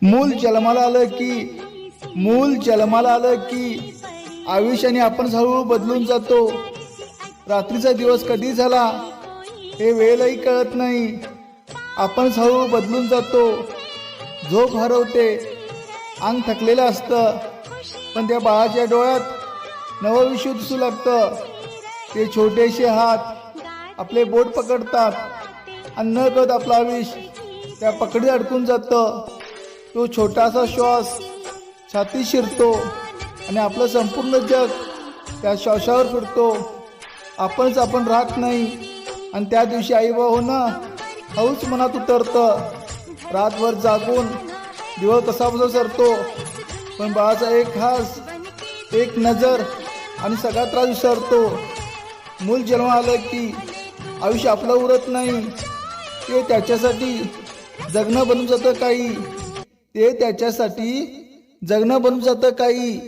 मूल जन्माला आलं की आयुष्याने आपण हळूहळू बदलून जातो। रात्रीचा दिवस कधी झाला हे वेळही कळत नाही। आपण हळूहळू बदलून जातो। झोप हरवते, अंग थकलेलं असतं, पण त्या बाळाच्या डोळ्यात नवं विश्व दिसू लागतं। ते छोटेसे हात आपले बोट पकडतात आणि न कळत आपला आयुष्य त्या पकडीत अडकून जातं। तो छोटासा श्वास छातीत शिरतो आणि आपलं संपूर्ण जग त्या श्वासावर फिरतो। आपण राहत नाही आणि त्या दिवशी आई बाबा होणं हळूच मनात उतरतं। रातभर जागून दिवस कसा सरतो, पण बाळाचा एक हास, एक नजर आणि सगळा त्रास विसरतो। मूल जन्म आलं की आयुष्य आपलं उरत नाही। ते त्याच्यासाठी जगणं बनून जातं काही।